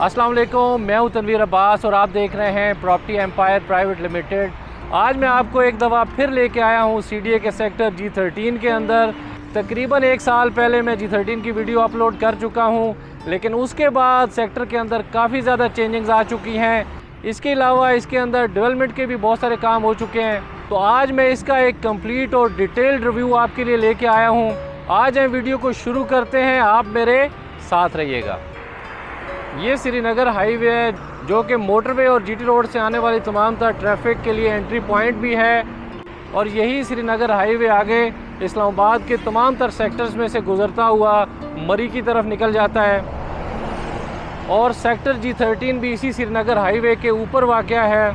अस्सलाम वालेकुम, मैं हूं तनवीर अब्बास और आप देख रहे हैं प्रॉपर्टी एम्पायर प्राइवेट लिमिटेड। आज मैं आपको एक दफ़ा फिर लेके आया हूं सीडीए के सेक्टर G13 के अंदर। तकरीबन 1 साल पहले मैं G13 की वीडियो अपलोड कर चुका हूं, लेकिन उसके बाद सेक्टर के अंदर काफ़ी ज़्यादा चेंजिंग्स आ चुकी हैं। इसके अलावा इसके अंदर डेवलपमेंट के भी बहुत सारे काम हो चुके हैं। तो आज मैं इसका एक कंप्लीट और डिटेल्ड रिव्यू आपके लिए लेके आया हूँ। आज हम वीडियो को शुरू करते हैं, आप मेरे साथ रहिएगा। ये श्रीनगर हाईवे है जो कि मोटरवे और जीटी रोड से आने वाली तमाम तर ट्रैफिक के लिए एंट्री पॉइंट भी है, और यही श्रीनगर हाईवे आगे इस्लामाबाद के तमाम तर सेक्टर्स में से गुजरता हुआ मरी की तरफ निकल जाता है। और सेक्टर G13 भी इसी श्रीनगर हाईवे के ऊपर वाक़या है।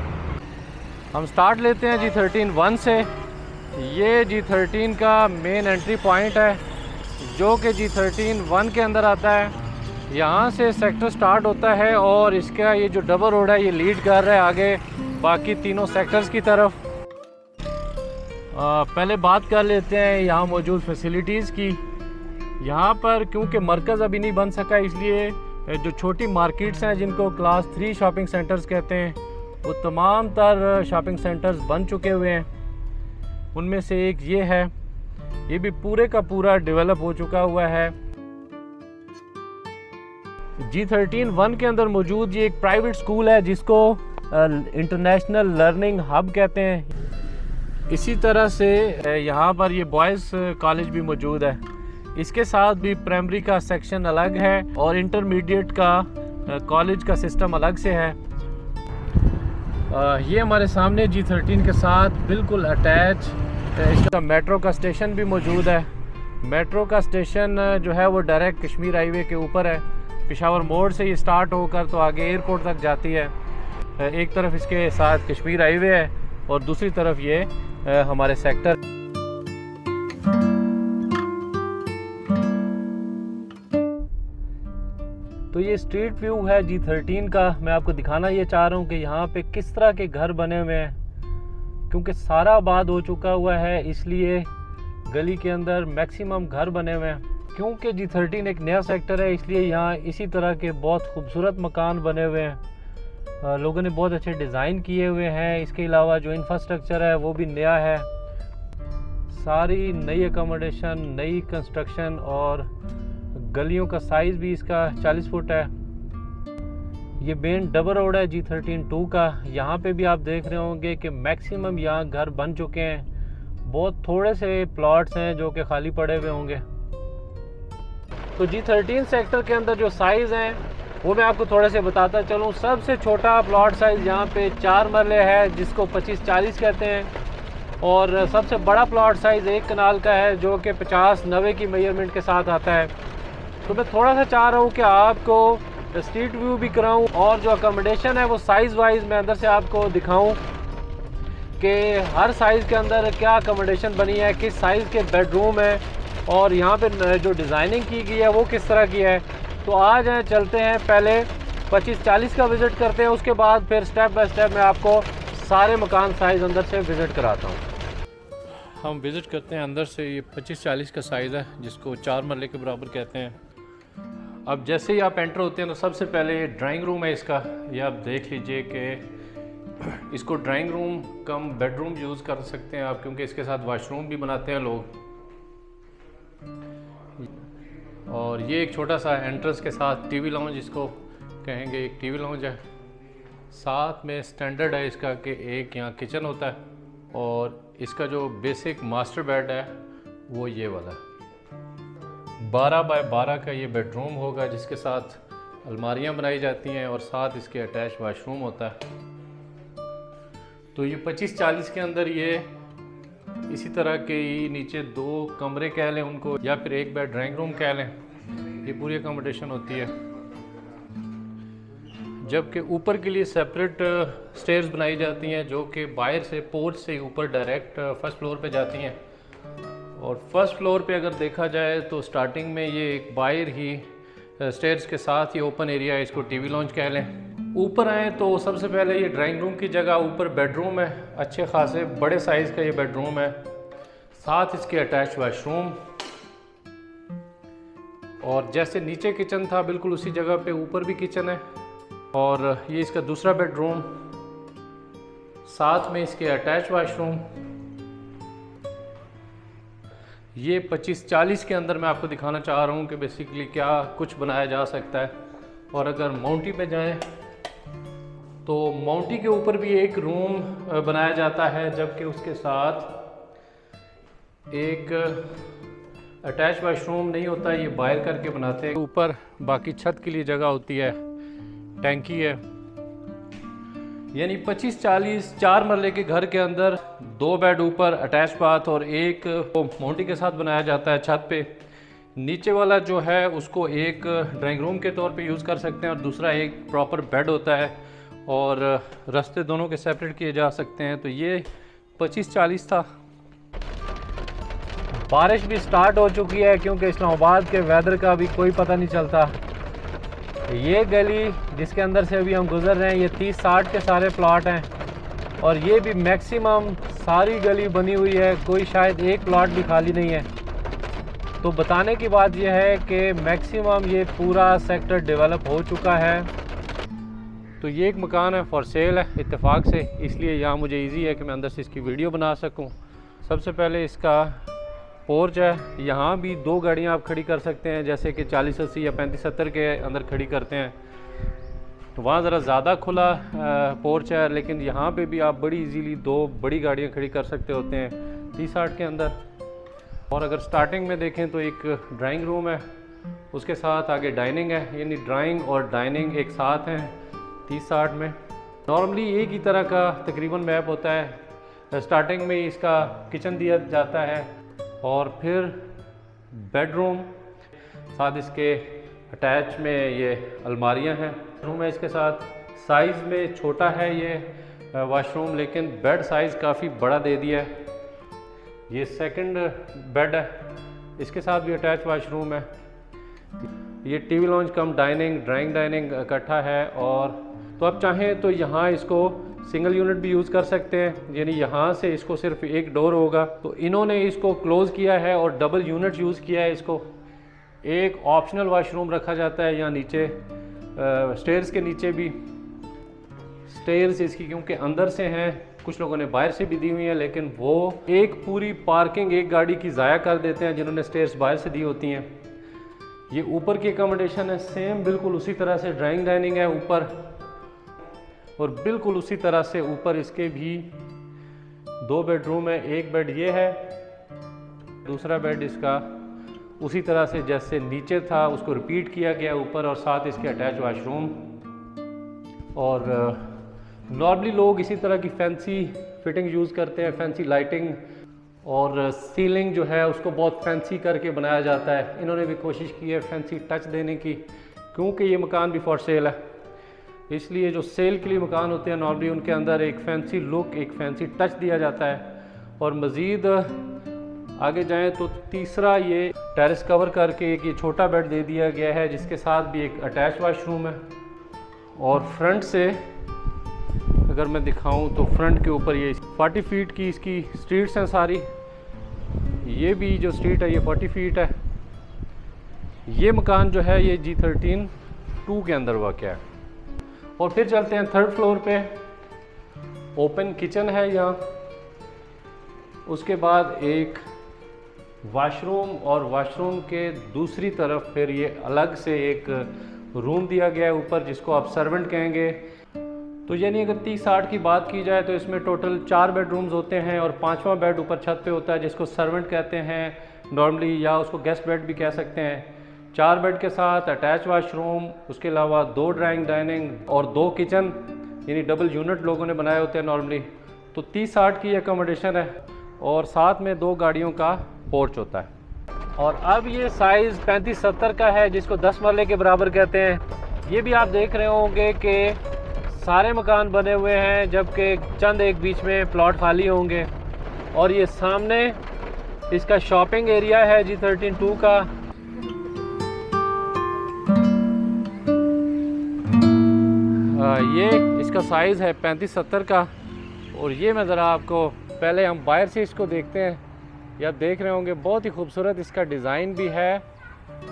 हम स्टार्ट लेते हैं G13-1 से। ये G13 का मेन एंट्री पॉइंट है जो कि G13-1 के अंदर आता है। यहाँ से सेक्टर स्टार्ट होता है और इसका ये जो डबल रोड है ये लीड कर रहा है आगे बाकी तीनों सेक्टर्स की तरफ। पहले बात कर लेते हैं यहाँ मौजूद फैसिलिटीज़ की। यहाँ पर क्योंकि मरकज़ अभी नहीं बन सका, इसलिए जो छोटी मार्केट्स हैं जिनको क्लास 3 शॉपिंग सेंटर्स कहते हैं, वो तमाम तर शॉपिंग सेंटर्स बन चुके हुए हैं। उनमें से एक ये है, ये भी पूरे का पूरा डेवलप हो चुका हुआ है। G13-1 के अंदर मौजूद ये एक प्राइवेट स्कूल है जिसको इंटरनेशनल लर्निंग हब कहते हैं। इसी तरह से यहाँ पर ये बॉयज़ कॉलेज भी मौजूद है। इसके साथ भी प्राइमरी का सेक्शन अलग है और इंटरमीडिएट का कॉलेज का सिस्टम अलग से है। ये हमारे सामने G13 के साथ बिल्कुल अटैच इसका मेट्रो का स्टेशन भी मौजूद है। मेट्रो का स्टेशन जो है वो डायरेक्ट कश्मीर हाईवे के ऊपर है। पेशावर मोड़ से ये स्टार्ट होकर तो आगे एयरपोर्ट तक जाती है। एक तरफ इसके साथ कश्मीर हाईवे है और दूसरी तरफ ये हमारे सेक्टर। तो ये स्ट्रीट व्यू है G13 का। मैं आपको दिखाना ये चाह रहा हूँ कि यहाँ पे किस तरह के घर बने हुए हैं। क्योंकि सारा आबाद हो चुका हुआ है, इसलिए गली के अंदर मैक्सिमम घर बने हुए हैं। क्योंकि G13 एक नया सेक्टर है, इसलिए यहाँ इसी तरह के बहुत खूबसूरत मकान बने हुए हैं। लोगों ने बहुत अच्छे डिज़ाइन किए हुए हैं। इसके अलावा जो इंफ्रास्ट्रक्चर है वो भी नया है। सारी नई अकोमोडेशन, नई कंस्ट्रक्शन, और गलियों का साइज़ भी इसका 40 फुट है। ये मेन डबल रोड है G13-2 का। यहाँ पे भी आप देख रहे होंगे कि मैक्सिमम यहाँ घर बन चुके हैं। बहुत थोड़े से प्लॉट्स हैं जो कि खाली पड़े हुए होंगे। तो G13 सेक्टर के अंदर जो साइज़ हैं वो मैं आपको थोड़े से बताता चलूँ। सबसे छोटा प्लॉट साइज़ यहाँ पे 4 मरले है जिसको 25-40 कहते हैं, और सबसे बड़ा प्लॉट साइज़ 1 कनाल का है जो कि 50-90 की मेजरमेंट के साथ आता है। तो मैं थोड़ा सा चाह रहा हूँ कि आपको स्ट्रीट व्यू भी कराऊँ और जो अकोमोडेशन है वो साइज़ वाइज मैं अंदर से आपको दिखाऊँ कि हर साइज़ के अंदर क्या अकोमोडेशन बनी है, किस साइज़ के बेडरूम है, और यहाँ पे जो डिज़ाइनिंग की गई है वो किस तरह की है। तो आज हैं चलते हैं, पहले 25-40 का विज़िट करते हैं, उसके बाद फिर स्टेप बाय स्टेप मैं आपको सारे मकान साइज़ अंदर से विज़िट कराता हूँ। हम विज़िट करते हैं अंदर से। ये 25-40 का साइज़ है जिसको 4 मरले के बराबर कहते हैं। अब जैसे ही आप एंटर होते हैं तो सबसे पहले ये ड्राइंग रूम है इसका। ये आप देख लीजिए कि इसको drawing room cum bedroom use कर सकते हैं आप, क्योंकि इसके साथ वाशरूम भी बनाते हैं लोग। और ये एक छोटा सा एंट्रेंस के साथ टीवी लाउंज इसको कहेंगे, एक टीवी लाउंज है। साथ में स्टैंडर्ड है इसका कि एक यहाँ किचन होता है, और इसका जो बेसिक मास्टर बेड है वो ये वाला है। 12 बाय 12 का ये बेडरूम होगा जिसके साथ अलमारियाँ बनाई जाती हैं और साथ इसके अटैच वाशरूम होता है। तो ये 25-40 के अंदर ये इसी तरह के ही नीचे 2 कमरे कह लें उनको, या फिर एक बेड ड्राइंग रूम कह लें, ये पूरी अकोमोडेशन होती है। जबकि ऊपर के लिए सेपरेट स्टेयर्स बनाई जाती हैं जो कि बाहर से पोर्च से ऊपर डायरेक्ट फर्स्ट फ्लोर पे जाती हैं। और फर्स्ट फ्लोर पे अगर देखा जाए तो स्टार्टिंग में ये एक बाहर ही स्टेयर्स के साथ ही ओपन एरिया है, इसको टीवी लॉन्च कह लें। ऊपर आए तो सबसे पहले ये ड्राइंग रूम की जगह ऊपर बेडरूम है, अच्छे खासे बड़े साइज़ का ये बेडरूम है, साथ इसके अटैच वाशरूम। और जैसे नीचे किचन था बिल्कुल उसी जगह पे ऊपर भी किचन है और ये इसका दूसरा बेडरूम, साथ में इसके अटैच वाशरूम। ये 25-40 के अंदर मैं आपको दिखाना चाह रहा हूँ कि बेसिकली क्या कुछ बनाया जा सकता है। और अगर माउंटी पे जाएं तो माउंटी के ऊपर भी एक रूम बनाया जाता है, जबकि उसके साथ एक अटैच वाशरूम नहीं होता, ये बाहर करके बनाते हैं। ऊपर बाकी छत के लिए जगह होती है, टैंकी है। यानी 25-40 4 मरले के घर के अंदर 2 बेड ऊपर अटैच बाथ और एक माउंटी के साथ बनाया जाता है छत पे। नीचे वाला जो है उसको एक ड्राइंग रूम के तौर पे यूज़ कर सकते हैं और दूसरा एक प्रॉपर बेड होता है और रास्ते दोनों के सेपरेट किए जा सकते हैं। तो ये 25-40 था। बारिश भी स्टार्ट हो चुकी है क्योंकि इस्लामाबाद के वेदर का भी कोई पता नहीं चलता। ये गली जिसके अंदर से अभी हम गुजर रहे हैं, ये 30-60 के सारे प्लॉट हैं और ये भी मैक्सिमम सारी गली बनी हुई है, कोई शायद एक प्लॉट भी खाली नहीं है। तो बताने की बात यह है कि मैक्सिमम ये पूरा सेक्टर डेवलप हो चुका है। तो ये एक मकान है, फॉर सेल है इत्तेफाक से, इसलिए यहाँ मुझे इजी है कि मैं अंदर से इसकी वीडियो बना सकूँ। सबसे पहले इसका पोर्च है, यहाँ भी 2 गाड़ियाँ आप खड़ी कर सकते हैं, जैसे कि 40-80 या 35-70 के अंदर खड़ी करते हैं। तो वहाँ ज़रा ज़्यादा खुला पोर्च है, लेकिन यहाँ पे भी आप बड़ी इजीली 2 बड़ी गाड़ियाँ खड़ी कर सकते होते हैं 30-60 के अंदर। और अगर स्टार्टिंग में देखें तो एक ड्राइंग रूम है, उसके साथ आगे डाइनिंग है, यानी ड्राइंग और डाइनिंग एक साथ हैं 30-60 में। नॉर्मली एक ही तरह का तकरीबन मैप होता है। स्टार्टिंग में इसका किचन दिया जाता है और फिर बेडरूम, साथ इसके अटैच में ये अलमारियां हैं। रूम है इसके साथ, साइज़ में छोटा है ये वाशरूम, लेकिन बेड साइज़ काफ़ी बड़ा दे दिया है। ये सेकंड बेड है, इसके साथ भी अटैच वाशरूम है। ये टीवी लॉन्च कम डाइनिंग, ड्राइंग डाइनिंग इकट्ठा है। और तो आप चाहें तो यहाँ इसको सिंगल यूनिट भी यूज़ कर सकते हैं, यानी यहाँ से इसको सिर्फ एक डोर होगा। तो इन्होंने इसको क्लोज़ किया है और डबल यूनिट यूज़ किया है इसको। एक ऑप्शनल वाशरूम रखा जाता है यहाँ नीचे, स्टेयर्स के नीचे भी। स्टेयर्स इसकी क्योंकि अंदर से हैं, कुछ लोगों ने बाहर से भी दी हुई है, लेकिन वो एक पूरी पार्किंग एक गाड़ी की ज़ाया कर देते हैं जिन्होंने स्टेयर्स बाहर से दी होती हैं। ये ऊपर की अकोमोडेशन है, सेम बिल्कुल उसी तरह से ड्राइंग डाइनिंग है ऊपर, और बिल्कुल उसी तरह से ऊपर इसके भी 2 बेडरूम है। एक बेड ये है, दूसरा बेड इसका उसी तरह से जैसे नीचे था उसको रिपीट किया गया ऊपर, और साथ इसके अटैच वाशरूम। और नॉर्मली लोग इसी तरह की फैंसी फिटिंग यूज़ करते हैं, फैंसी लाइटिंग, और सीलिंग जो है उसको बहुत फैंसी करके बनाया जाता है। इन्होंने भी कोशिश की है फैंसी टच देने की, क्योंकि ये मकान भी फॉर सेल है, इसलिए जो सेल के लिए मकान होते हैं नॉर्मली उनके अंदर एक फैंसी लुक, एक फैंसी टच दिया जाता है। और मज़ीद आगे जाएं तो तीसरा ये टेरेस कवर करके एक ये छोटा बेड दे दिया गया है, जिसके साथ भी एक अटैच वाशरूम है। और फ्रंट से अगर मैं दिखाऊं तो फ्रंट के ऊपर ये 40 फीट की इसकी स्ट्रीट्स हैं सारी। ये भी जो स्ट्रीट है ये 40 फीट है। ये मकान जो है ये G13-2 के अंदर वाक़या है। और फिर चलते हैं 3rd फ्लोर पे। ओपन किचन है यहाँ, उसके बाद एक वॉशरूम, और वॉशरूम के दूसरी तरफ फिर ये अलग से एक रूम दिया गया है ऊपर, जिसको आप सर्वेंट कहेंगे। तो यानी अगर 30-60 की बात की जाए तो इसमें टोटल 4 बेडरूम्स होते हैं और 5वां बेड ऊपर छत पे होता है, जिसको सर्वेंट कहते हैं नॉर्मली, या उसको गेस्ट बेड भी कह सकते हैं। 4 बेड के साथ अटैच वाशरूम, उसके अलावा 2 ड्राइंग डाइनिंग और 2 किचन, यानी डबल यूनिट लोगों ने बनाए होते हैं नॉर्मली। तो 30-60 की एकोमोडेशन है, और साथ में 2 गाड़ियों का पोर्च होता है। और अब ये साइज़ 35-70 का है, जिसको 10 मरले के बराबर कहते हैं। ये भी आप देख रहे होंगे कि सारे मकान बने हुए हैं, जबकि चंद एक बीच में प्लॉट खाली होंगे। और ये सामने इसका शॉपिंग एरिया है G13-2 का। ये इसका साइज़ है 35-70 का। और ये मैं ज़रा आपको पहले हम बाहर से इसको देखते हैं। ये आप देख रहे होंगे बहुत ही खूबसूरत इसका डिज़ाइन भी है,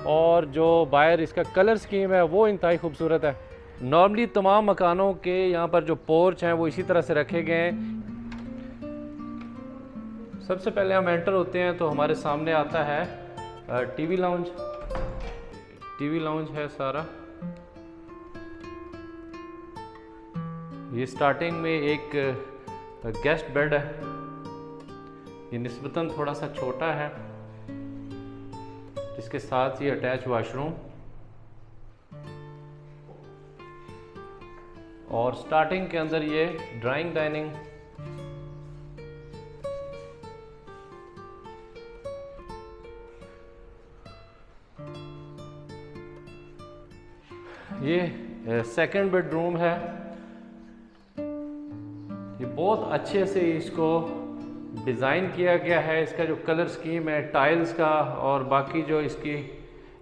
और जो बाहर इसका कलर स्कीम है वो इंतहाई खूबसूरत है। नॉर्मली तमाम मकानों के यहाँ पर जो पोर्च हैं वो इसी तरह से रखे गए हैं। सबसे पहले हम एंटर होते हैं तो हमारे सामने आता है टीवी लाउंज। टीवी लाउंज है सारा। ये स्टार्टिंग में एक गेस्ट बेड है, ये निस्बतन थोड़ा सा छोटा है, जिसके साथ ये अटैच वॉशरूम। और स्टार्टिंग के अंदर ये ड्राइंग डाइनिंग। ये सेकंड बेडरूम है। ये बहुत अच्छे से इसको डिज़ाइन किया गया है। इसका जो कलर स्कीम है टाइल्स का और बाकी जो इसकी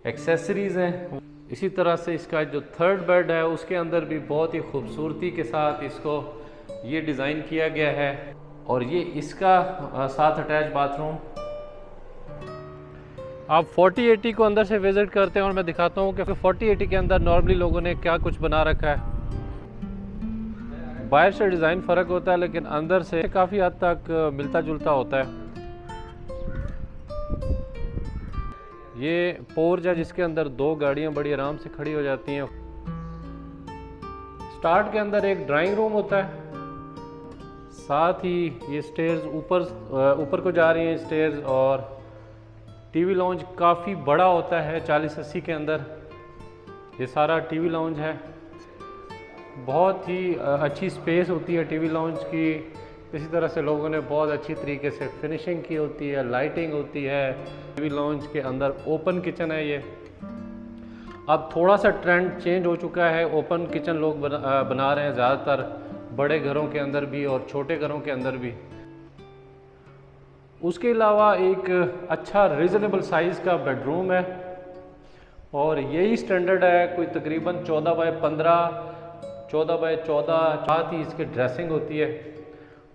एक्सेसरीज़ हैं, इसी तरह से इसका जो थर्ड बेड है उसके अंदर भी बहुत ही खूबसूरती के साथ इसको ये डिज़ाइन किया गया है। और ये इसका साथ अटैच बाथरूम। आप 4080 को अंदर से विज़िट करते हैं और मैं दिखाता हूँ कि 4080 के अंदर नॉर्मली लोगों ने क्या कुछ बना रखा है। बाहर से डिज़ाइन फ़र्क होता है लेकिन अंदर से काफ़ी हद तक मिलता जुलता होता है। ये पोर्च है जिसके अंदर 2 गाड़ियाँ बड़ी आराम से खड़ी हो जाती हैं। स्टार्ट के अंदर एक ड्राइंग रूम होता है, साथ ही ये स्टेयर्स ऊपर को जा रही हैं स्टेयर्स। और टीवी लाउंज काफ़ी बड़ा होता है 40-80 के अंदर। ये सारा टीवी लाउंज है। बहुत ही अच्छी स्पेस होती है टीवी लाउंज की। इसी तरह से लोगों ने बहुत अच्छी तरीके से फिनिशिंग की होती है, लाइटिंग होती है। टीवी लाउंज के अंदर ओपन किचन है। ये अब थोड़ा सा ट्रेंड चेंज हो चुका है, ओपन किचन लोग बना रहे हैं ज़्यादातर, बड़े घरों के अंदर भी और छोटे घरों के अंदर भी। उसके अलावा एक अच्छा रीज़नेबल साइज़ का बेडरूम है और यही स्टैंडर्ड है, कोई तकरीबन 14 बाय 15, 14 बाय 14। साथ ही इसकी ड्रेसिंग होती है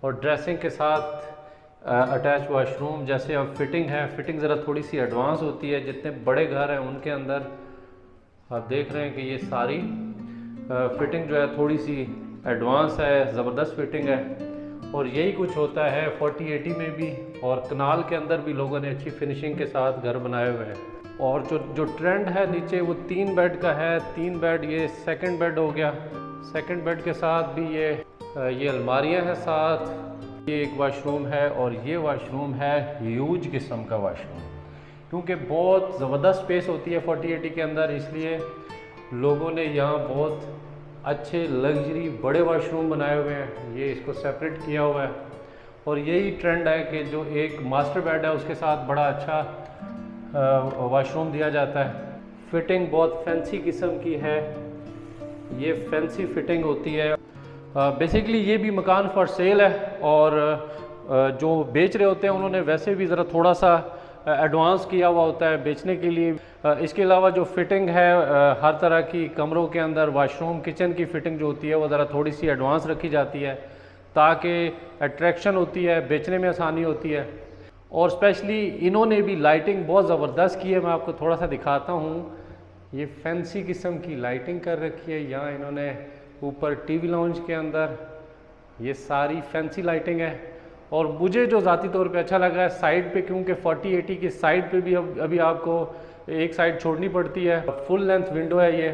और ड्रेसिंग के साथ अटैच वॉशरूम। जैसे अब फिटिंग है, फिटिंग ज़रा थोड़ी सी एडवांस होती है। जितने बड़े घर हैं उनके अंदर आप देख रहे हैं कि ये सारी फिटिंग जो है थोड़ी सी एडवांस है, ज़बरदस्त फिटिंग है। और यही कुछ होता है 4080 में भी, और कनाल के अंदर भी लोगों ने अच्छी फिनिशिंग के साथ घर बनाए हुए हैं। और जो ट्रेंड है नीचे वो 3 बेड का है। 3 बेड, ये सेकंड बेड हो गया। सेकंड बेड के साथ भी ये अलमारियां हैं साथ। ये एक वाशरूम है और ये वाशरूम है ह्यूज किस्म का वाशरूम, क्योंकि बहुत ज़बरदस्त स्पेस होती है 4080 के अंदर, इसलिए लोगों ने यहाँ बहुत अच्छे लग्जरी बड़े वाशरूम बनाए हुए हैं। ये इसको सेपरेट किया हुआ है। और यही ट्रेंड है कि जो एक मास्टर बेड है उसके साथ बड़ा अच्छा वाशरूम दिया जाता है। फिटिंग बहुत फैंसी किस्म की है, ये फैंसी फिटिंग होती है। बेसिकली ये भी मकान फॉर सेल है और जो बेच रहे होते हैं उन्होंने वैसे भी ज़रा थोड़ा सा एडवांस किया हुआ होता है बेचने के लिए। इसके अलावा जो फिटिंग है हर तरह की कमरों के अंदर वाशरूम किचन की फ़िटिंग जो होती है वो ज़रा थोड़ी सी एडवांस रखी जाती है ताकि अट्रैक्शन होती है, बेचने में आसानी होती है। और स्पेशली इन्होंने भी लाइटिंग बहुत ज़बरदस्त की है। मैं आपको थोड़ा सा दिखाता हूँ। ये फैंसी किस्म की लाइटिंग कर रखी है यहाँ इन्होंने ऊपर टीवी लाउंज के अंदर। ये सारी फैंसी लाइटिंग है। और मुझे जो ज़ाती तौर पे अच्छा लगा है साइड पे, क्योंकि 4080 की साइड पे भी अभी आपको एक साइड छोड़नी पड़ती है। फुल लेंथ विंडो है ये,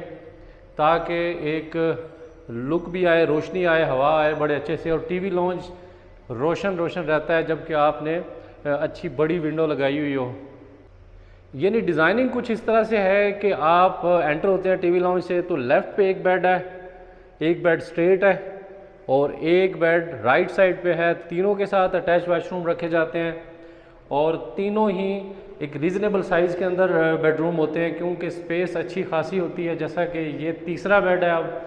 ताकि एक लुक भी आए, रोशनी आए, हवा आए बड़े अच्छे से। और टीवी लाउंज रोशन रहता है जबकि आपने अच्छी बड़ी विंडो लगाई हुई हो। यानी डिज़ाइनिंग कुछ इस तरह से है कि आप एंटर होते हैं टीवी लाउंज से तो लेफ़्ट पे एक बेड है, एक बेड स्ट्रेट है और एक बेड राइट साइड पे है। तीनों के साथ अटैच वाशरूम रखे जाते हैं और तीनों ही एक रीज़नेबल साइज़ के अंदर बेडरूम होते हैं, क्योंकि स्पेस अच्छी खासी होती है। जैसा कि ये तीसरा बेड है, अब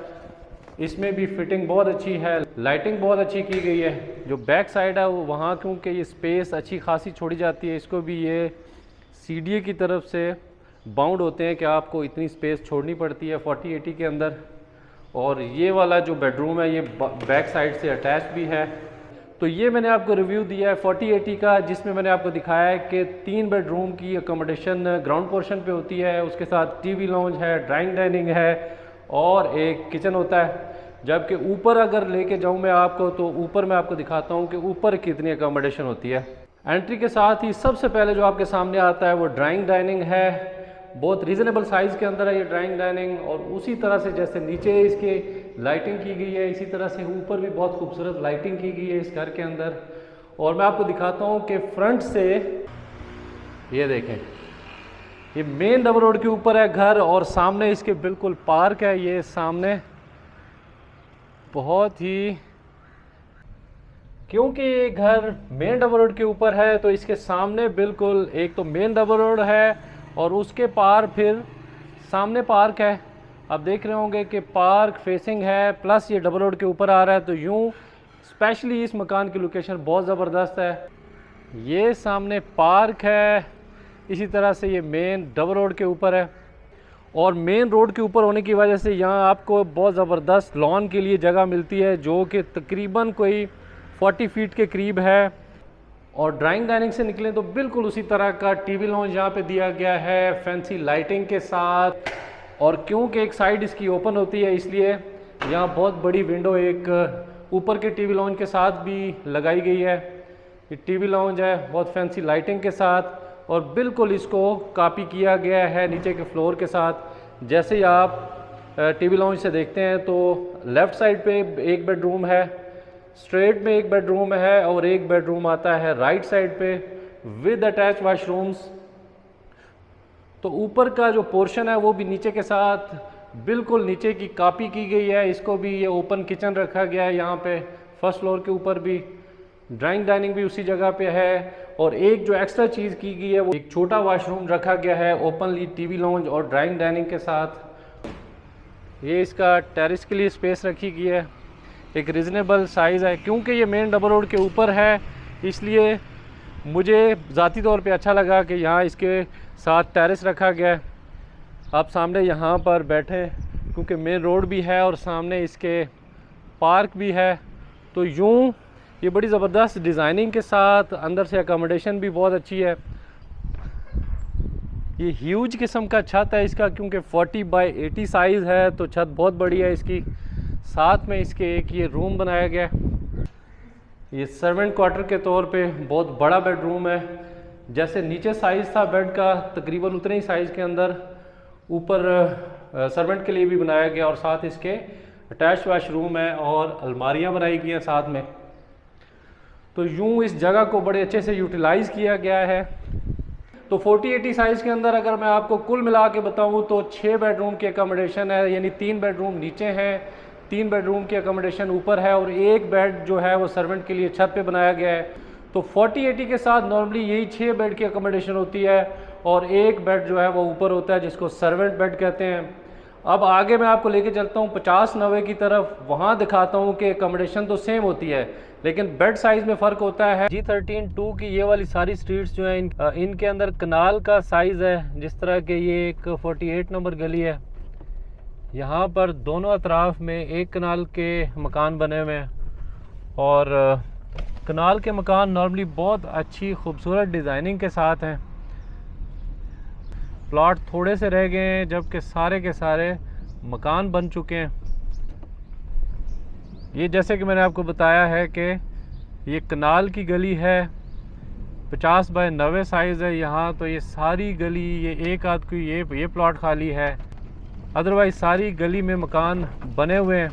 इसमें भी फिटिंग बहुत अच्छी है, लाइटिंग बहुत अच्छी की गई है। जो बैक साइड है वो वहाँ क्योंकि ये स्पेस अच्छी खासी छोड़ी जाती है, इसको भी ये सीडीए की तरफ से बाउंड होते हैं कि आपको इतनी स्पेस छोड़नी पड़ती है 4080 के अंदर। और ये वाला जो बेडरूम है ये बैक साइड से अटैच भी है। तो ये मैंने आपको रिव्यू दिया है 4080 का, जिसमें मैंने आपको दिखाया है कि 3 बेडरूम की अकोमोडेशन ग्राउंड पोर्शन पे होती है, उसके साथ टीवी लाउंज है, ड्राइंग डाइनिंग है और एक किचन होता है। जबकि ऊपर अगर लेके जाऊं मैं आपको, तो ऊपर मैं आपको दिखाता हूं कि ऊपर कितनी अकोमोडेशन होती है। एंट्री के साथ ही सबसे पहले जो आपके सामने आता है वो ड्राइंग डाइनिंग है। बहुत रीज़नेबल साइज़ के अंदर है ये ड्राइंग डाइनिंग, और उसी तरह से जैसे नीचे इसके लाइटिंग की गई है, इसी तरह से ऊपर भी बहुत खूबसूरत लाइटिंग की गई है इस घर के अंदर। और मैं आपको दिखाता हूँ कि फ्रंट से ये देखें, ये मेन डबल रोड के ऊपर है घर, और सामने इसके बिल्कुल पार्क है। ये सामने बहुत ही, क्योंकि ये घर मेन डबल रोड के ऊपर है तो इसके सामने बिल्कुल एक तो मेन डबल रोड है और उसके पार फिर सामने पार्क है। आप देख रहे होंगे कि पार्क फेसिंग है, प्लस ये डबल रोड के ऊपर आ रहा है। तो यूँ स्पेशली इस मकान की लोकेशन बहुत ज़बरदस्त है। ये सामने पार्क है, इसी तरह से ये मेन डबल रोड के ऊपर है, और मेन रोड के ऊपर होने की वजह से यहाँ आपको बहुत ज़बरदस्त लॉन के लिए जगह मिलती है, जो कि तकरीबन कोई 40 फीट के करीब है। और ड्राइंग डाइनिंग से निकलें तो बिल्कुल उसी तरह का टीवी लॉन्ज यहाँ पे दिया गया है, फैंसी लाइटिंग के साथ। और क्योंकि एक साइड इसकी ओपन होती है, इसलिए यहाँ बहुत बड़ी विंडो एक ऊपर के टीवी लॉन्ज के साथ भी लगाई गई है। ये टीवी लॉन्ज है बहुत फैंसी लाइटिंग के साथ, और बिल्कुल इसको कॉपी किया गया है नीचे के फ्लोर के साथ। जैसे ही आप टीवी लॉन्ज से देखते हैं तो लेफ़्ट साइड पे एक बेडरूम है, स्ट्रेट में एक बेडरूम है, और एक बेडरूम आता है राइट साइड पे विद अटैच वाशरूम्स। तो ऊपर का जो पोर्शन है वो भी नीचे के साथ बिल्कुल नीचे की कॉपी की गई है। इसको भी ये ओपन किचन रखा गया है यहाँ पे। फर्स्ट फ्लोर के ऊपर भी ड्राइंग डाइनिंग भी उसी जगह पे है, और एक जो एक्स्ट्रा चीज़ की गई है वो एक छोटा वाशरूम रखा गया है ओपनली टीवी लॉन्ज और ड्राइंग डाइनिंग के साथ। ये इसका टेरेस के लिए स्पेस रखी गई है, एक रीज़नेबल साइज़ है। क्योंकि ये मेन डबल रोड के ऊपर है, इसलिए मुझे ज़ाती तौर पे अच्छा लगा कि यहाँ इसके साथ टेरेस रखा गया है। आप सामने यहाँ पर बैठे, क्योंकि मेन रोड भी है और सामने इसके पार्क भी है। तो यूँ ये बड़ी ज़बरदस्त डिज़ाइनिंग के साथ, अंदर से अकोमोडेशन भी बहुत अच्छी है। ये ह्यूज किस्म का छत है इसका, क्योंकि 40 बाई 80 साइज़ है, तो छत बहुत बड़ी है इसकी। साथ में इसके एक ये रूम बनाया गया है। ये सर्वेंट क्वार्टर के तौर पे बहुत बड़ा बेडरूम है। जैसे नीचे साइज़ था बेड का, तकरीबन उतने ही साइज़ के अंदर ऊपर सर्वेंट के लिए भी बनाया गया, और साथ इसके अटैच वाशरूम है और अलमारियां बनाई गई हैं साथ में। तो यूँ इस जगह को बड़े अच्छे से यूटिलाइज़ किया गया है। तो 40-80 साइज़ के अंदर अगर मैं आपको कुल मिला के बताऊँ तो 6 बेडरूम की अकोमोडेशन है, यानी 3 बेडरूम नीचे हैं, 3 बेडरूम की अकोमोडेशन ऊपर है, और एक बेड जो है वो सर्वेंट के लिए छत पे बनाया गया है। तो 40-80 के साथ नॉर्मली यही 6 बेड की अकोमोडेशन होती है, और एक बेड जो है वो ऊपर होता है जिसको सर्वेंट बेड कहते हैं। अब आगे मैं आपको लेके चलता हूँ 50-90 की तरफ, वहाँ दिखाता हूँ कि अकोमोडेशन तो सेम होती है लेकिन बेड साइज़ में फ़र्क होता है। G13-2 की ये वाली सारी स्ट्रीट्स जो हैं इनके अंदर कनाल का साइज़ है। जिस तरह के ये एक 48 नंबर गली है, यहाँ पर दोनों अतराफ़ में एक कनाल के मकान बने हुए हैं, और कनाल के मकान नॉर्मली बहुत अच्छी खूबसूरत डिज़ाइनिंग के साथ हैं। प्लॉट थोड़े से रह गए हैं, जबकि सारे के सारे मकान बन चुके हैं। ये जैसे कि मैंने आपको बताया है कि ये कनाल की गली है, 50 बाय 90 साइज़ है यहाँ। तो ये सारी गली, ये एक आध कोई ये प्लॉट खाली है, अदरवाइज़ सारी गली में मकान बने हुए हैं।